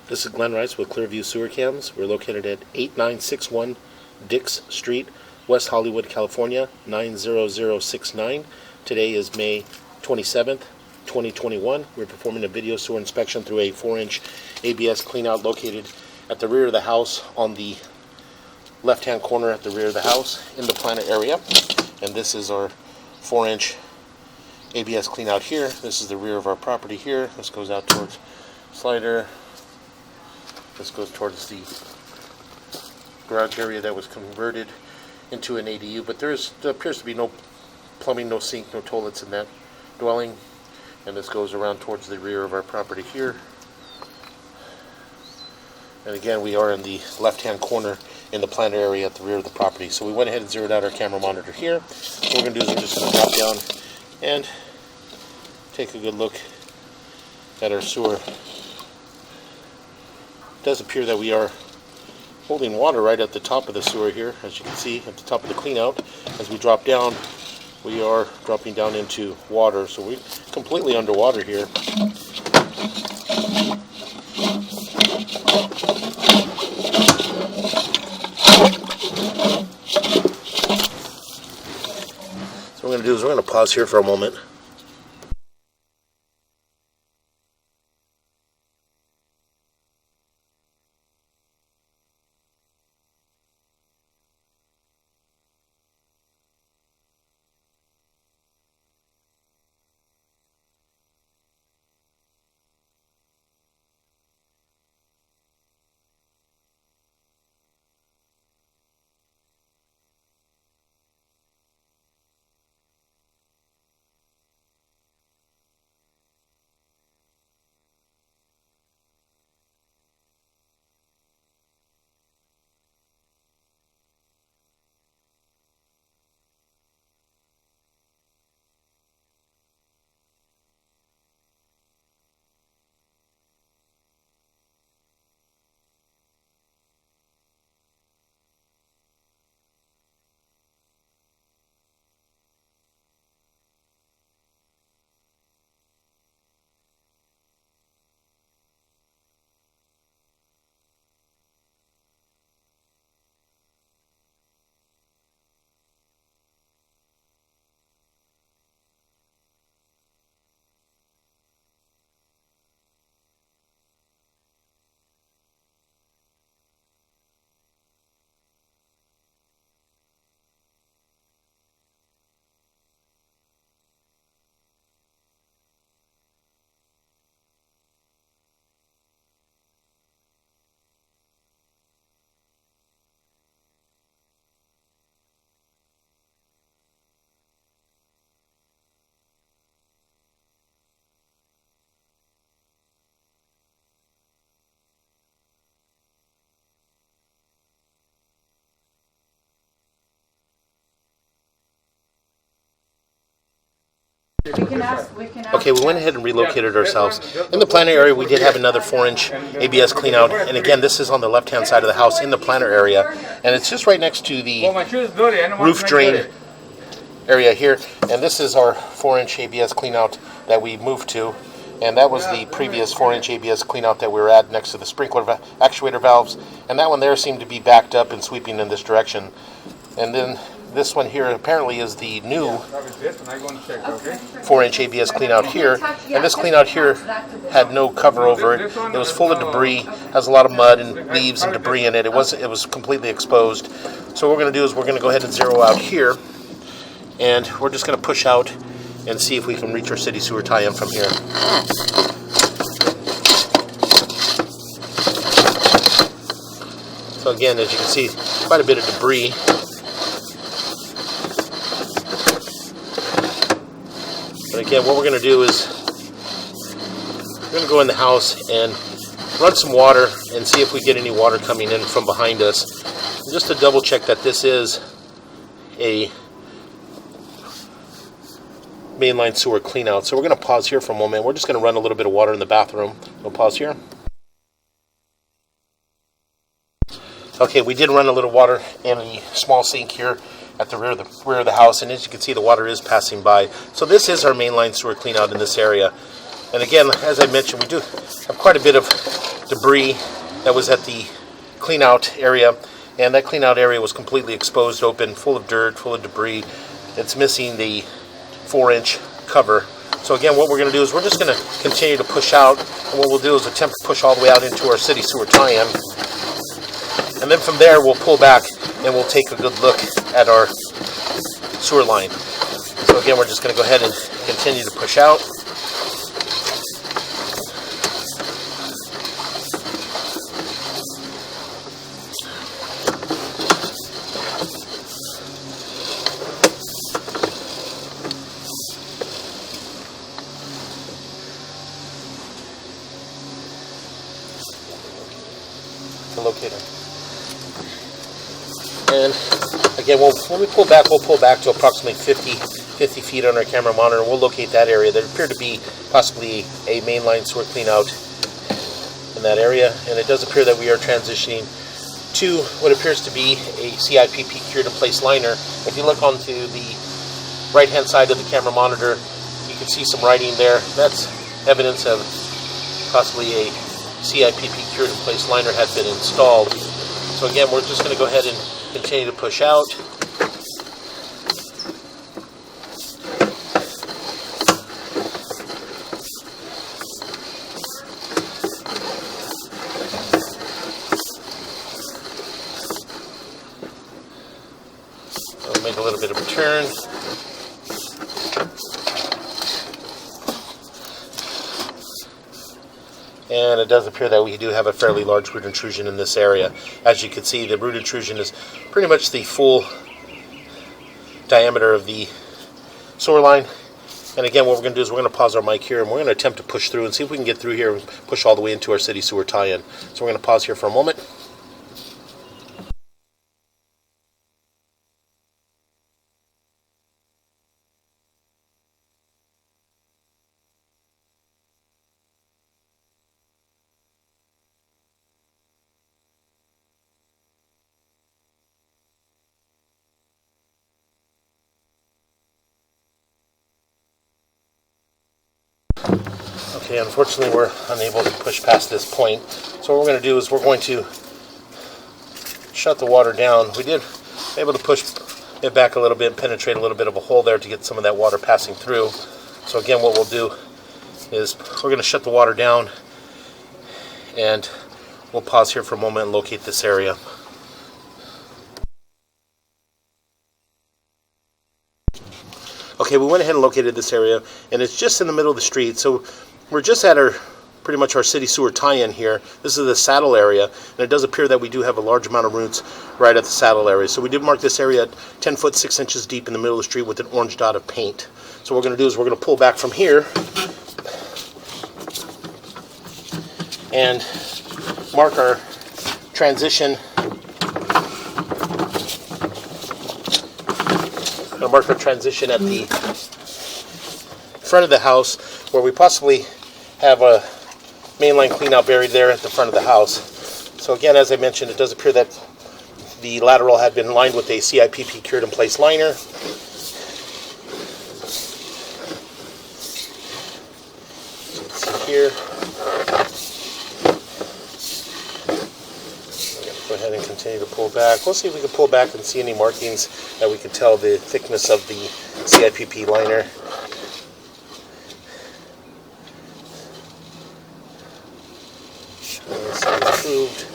This is Glenn Rice with Clearview Sewer Cams. We're located at 8961 Dix Street, West Hollywood, California, 90069. Today is May 27th, 2021. We're performing a video sewer inspection through a 4-inch ABS cleanout located at the rear of the house on the left-hand corner at the rear of the house in the planet area. And this is our 4-inch ABS cleanout here. This is the rear of our property here. This goes out towards Slider. This goes towards the garage area that was converted into an ADU, but there appears to be no plumbing, no sink, no toilets in that dwelling. And this goes around towards the rear of our property here. And again, we are in the left-hand corner in the planter area at the rear of the property. So we went ahead and zeroed out our camera monitor here. What we're going to do is we're just going to drop down and take a good look at our sewer. It does appear that we are holding water right at the top of the sewer here, as you can see at the top of the cleanout. As we drop down, we are dropping down into water, so we're completely underwater here. So what we're going to do is we're going to pause here for a moment. Okay, we went ahead and relocated ourselves. In the planter area, we did have another 4-inch ABS cleanout. And again, this is on the left-hand side of the house in the planter area. And it's just right next to the roof drain area here. And this is our 4-inch ABS cleanout that we moved to. And that was the previous 4-inch ABS cleanout that we were at next to the sprinkler actuator valves. And that one there seemed to be backed up and sweeping in this direction. And then this one here apparently is the new 4-inch ABS cleanout here, and this cleanout here had no cover over it. It was full of debris, has a lot of mud and leaves and debris in it. It was completely exposed. So what we're going to do is we're going to go ahead and zero out here, and we're just going to push out and see if we can reach our city sewer tie-in from here. So again, as you can see, quite a bit of debris. But again, what we're going to do is we're going to go in the house and run some water and see if we get any water coming in from behind us. And just to double check that this is a mainline sewer cleanout. So we're going to pause here for a moment. We're just going to run a little bit of water in the bathroom. We'll pause here. Okay, we did run a little water in a small sink here at the rear of the house, and as you can see, the water is passing by. So this is our mainline sewer cleanout in this area. And again, as I mentioned, we do have quite a bit of debris that was at the clean out area, and that clean out area was completely exposed, open, full of dirt, full of debris. It's missing the 4-inch cover. So again, what we're going to do is we're just going to continue to push out, and what we'll do is attempt to push all the way out into our city sewer tie-in, and then from there we'll pull back and we'll take a good look at our sewer line. So again, we're just going to go ahead and continue to push out. The locator. And again, when we pull back, we'll pull back to approximately 50 feet on our camera monitor, and we'll locate that area. There appeared to be possibly a mainline sewer clean out in that area, and it does appear that we are transitioning to what appears to be a CIPP cured in place liner. If you look onto the right hand side of the camera monitor, you can see some writing there. That's evidence of possibly a CIPP cured in place liner had been installed. So again, we're just going to go ahead and continue to push out. I'll make a little bit of a turn. And it does appear that we do have a fairly large root intrusion in this area. As you can see, the root intrusion is pretty much the full diameter of the sewer line. And again, what we're going to do is we're going to pause our mic here, and we're going to attempt to push through and see if we can get through here and push all the way into our city sewer tie-in. So we're going to pause here for a moment. Okay, unfortunately we're unable to push past this point. So what we're going to do is we're going to shut the water down. We did able to push it back a little bit and penetrate a little bit of a hole there to get some of that water passing through. So again, what we'll do is we're going to shut the water down, and we'll pause here for a moment and locate this area. Okay, we went ahead and located this area, and it's just in the middle of the street. So we're just at pretty much our city sewer tie-in here. This is the saddle area, and it does appear that we do have a large amount of roots right at the saddle area. So we did mark this area at 10 foot 6 inches deep in the middle of the street with an orange dot of paint. So what we're going to do is we're going to pull back from here and mark our transition. Going to mark our transition at the front of the house, where we possibly have a mainline cleanout buried there at the front of the house. So again, as I mentioned, it does appear that the lateral had been lined with a CIPP cured in place liner. So let's see here. Go ahead and continue to pull back. We'll see if we can pull back and see any markings that we can tell the thickness of the CIPP liner. Approved.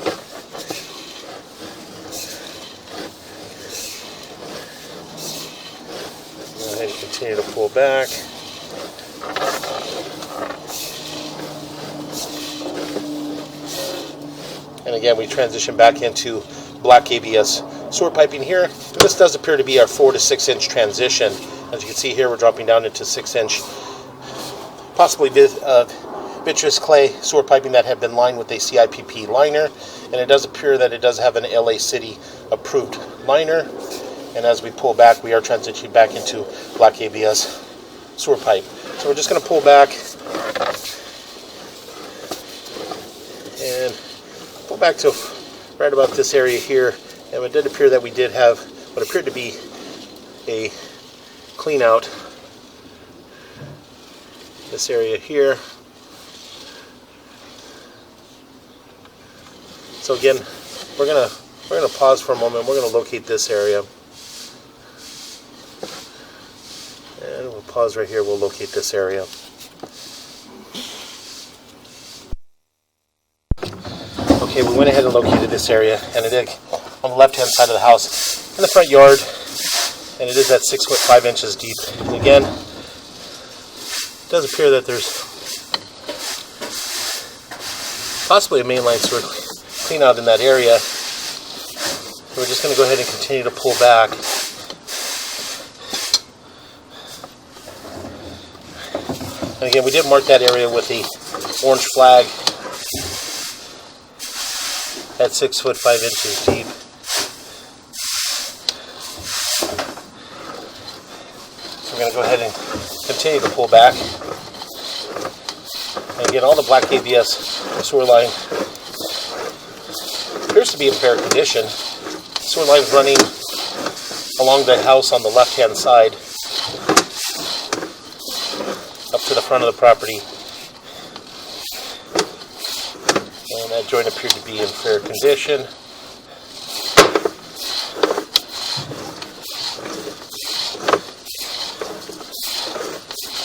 Go ahead and continue to pull back. And again, we transition back into black ABS sewer piping here. And this does appear to be our 4 to 6 inch transition. As you can see here, we're dropping down into 6 inch, possibly vitreous clay sewer piping that had been lined with a CIPP liner. And it does appear that it does have an LA City approved liner. And as we pull back, we are transitioning back into black ABS sewer pipe. So we're just going to pull back and pull back to right about this area here, and it did appear that we did have what appeared to be a clean out this area here. So again, we're gonna pause for a moment. We're gonna locate this area, and we'll pause right here. We'll locate this area. Okay, we went ahead and located this area, and it is on the left-hand side of the house, in the front yard, and it is at 6 foot 5 inches deep. And again, it does appear that there's possibly a mainline sewer clean out in that area. We're just going to go ahead and continue to pull back. And again, we did mark that area with the orange flag at 6 foot 5 inches deep. So we're going to go ahead and continue to pull back. And again, all the black ABS sewer line appears to be in fair condition. Sewer line is running along the house on the left-hand side up to the front of the property. And that joint appeared to be in fair condition.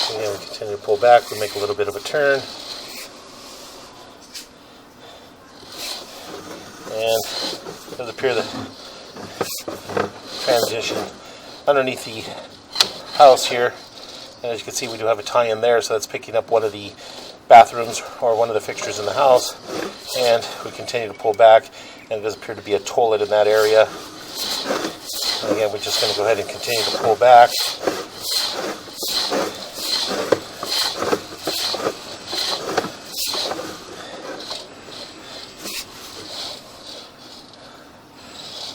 Again, we continue to pull back. We make a little bit of a turn. And it does appear that transition underneath the house here. And as you can see, we do have a tie-in there, so that's picking up one of the bathrooms or one of the fixtures in the house. And we continue to pull back, and it does appear to be a toilet in that area. And again, we're just going to go ahead and continue to pull back.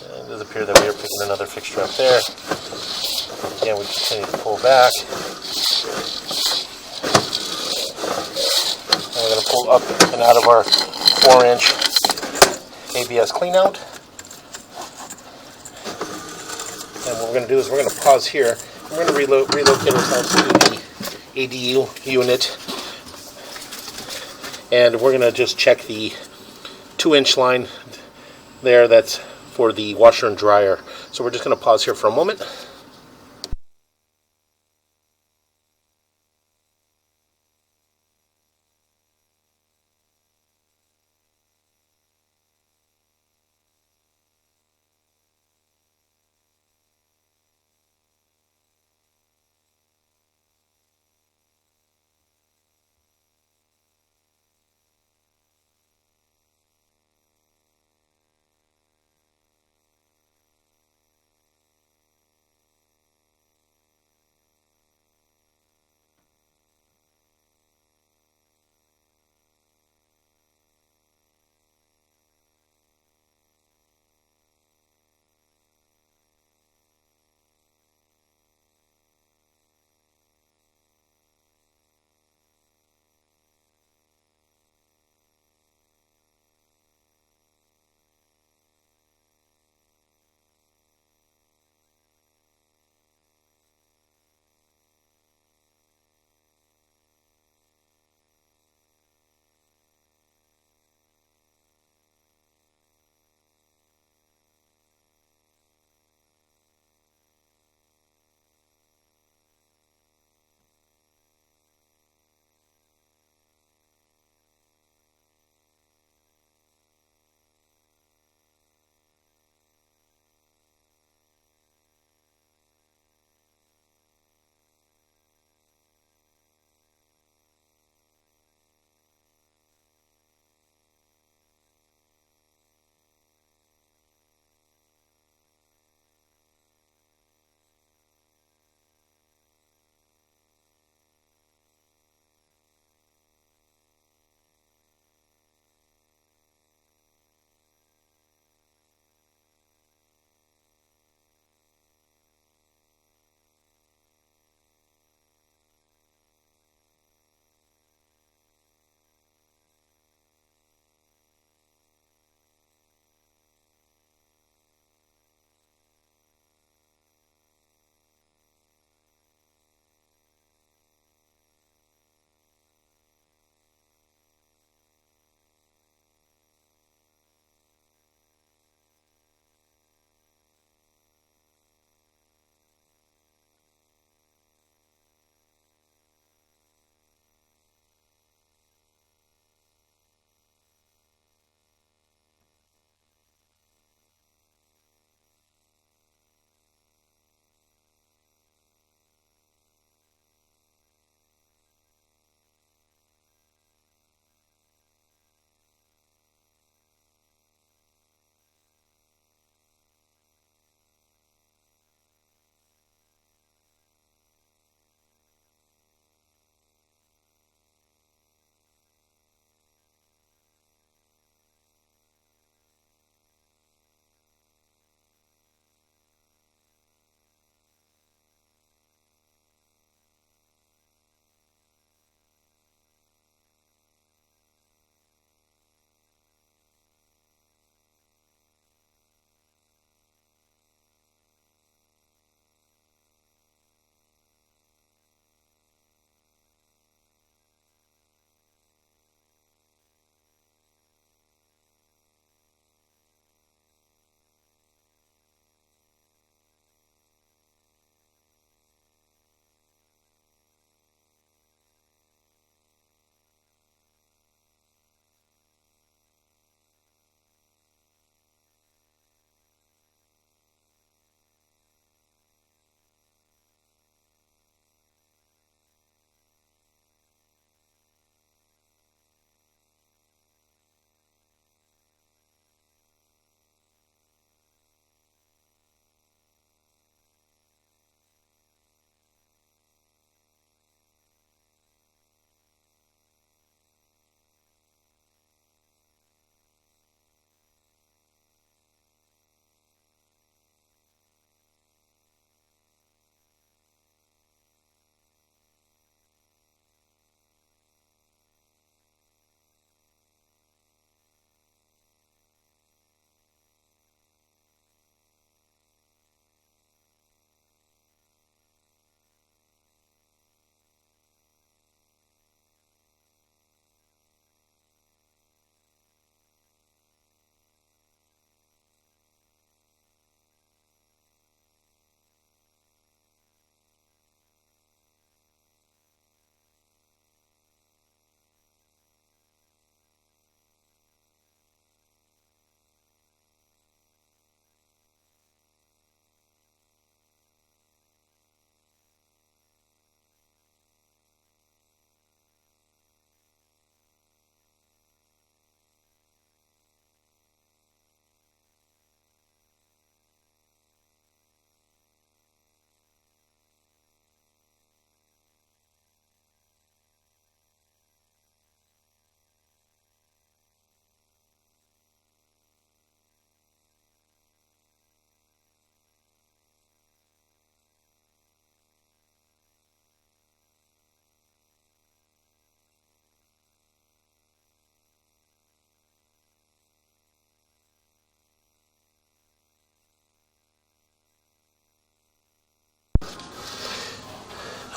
And it does appear that we are picking another fixture up there. Again, we continue to pull back. And we're going to pull up and out of our 4-inch ABS cleanout. And what we're going to do is we're going to pause here. We're going to relocate ourselves to the ADU unit. And we're going to just check the 2-inch line there that's for the washer and dryer. So we're just going to pause here for a moment.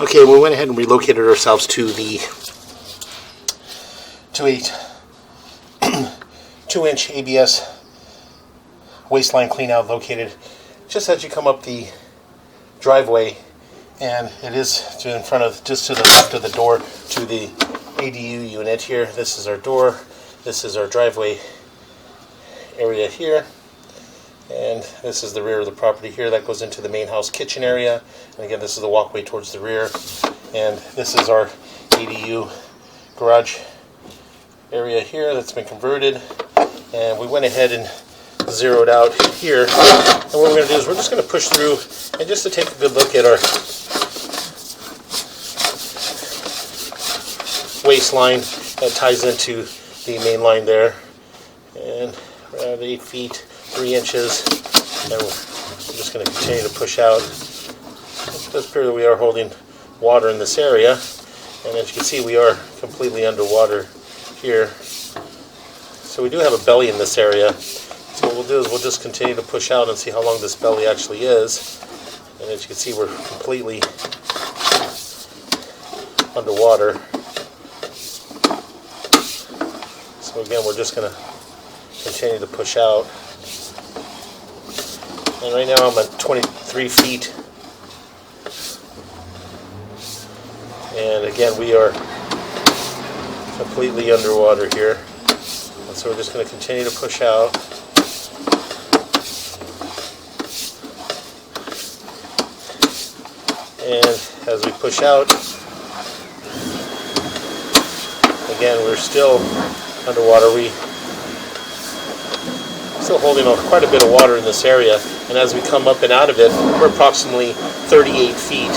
Okay, we went ahead and relocated ourselves to a 2-inch ABS waistline cleanout located just as you come up the driveway, and it is just to the left of the door to the ADU unit here. This is our door. This is our driveway area here. And this is the rear of the property here. That goes into the main house kitchen area. And again, this is the walkway towards the rear. And this is our ADU garage area here that's been converted. And we went ahead and zeroed out here. And what we're going to do is we're just going to push through and just to take a good look at our waistline that ties into the main line there. And around 8 feet. 3 inches, and we're just going to continue to push out. It does appear that we are holding water in this area, and as you can see, we are completely underwater here. So we do have a belly in this area. So what we'll do is we'll just continue to push out and see how long this belly actually is. And as you can see, we're completely underwater. So again, we're just going to continue to push out. And right now I'm at 23 feet. And again, we are completely underwater here. And so we're just going to continue to push out. And as we push out, again, we're still underwater. We're still holding on quite a bit of water in this area. And as we come up and out of it, we're approximately 38 feet.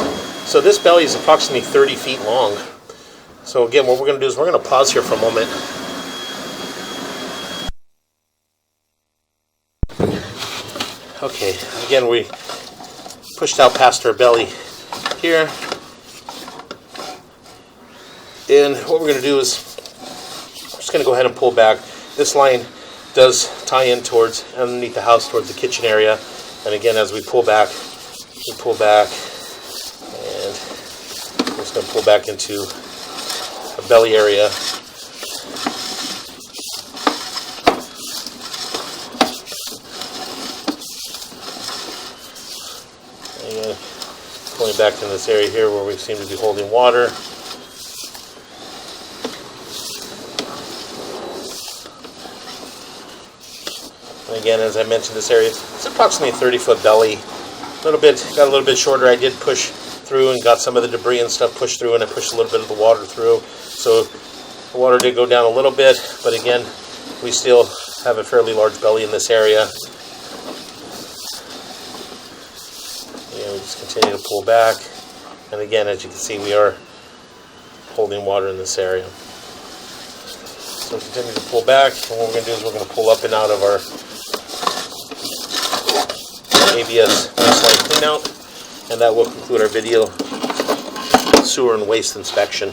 So this belly is approximately 30 feet long. So again, what we're going to do is we're going to pause here for a moment. Okay, again, we pushed out past our belly here. And what we're going to do is we're just going to go ahead and pull back. This line does tie in towards underneath the house towards the kitchen area. And again, as we pull back, and we're just going to pull back into a belly area. And pulling back in this area here where we seem to be holding water. And again, as I mentioned, this area it's approximately a 30-foot belly. Got a little bit shorter. I did push through and got some of the debris and stuff pushed through, and I pushed a little bit of the water through. So the water did go down a little bit, but again, we still have a fairly large belly in this area. And we just continue to pull back. And again, as you can see, we are holding water in this area. So continue to pull back, and what we're going to do is we're going to pull up and out of our ABS waistline cleanout, and that will conclude our video sewer and waste inspection.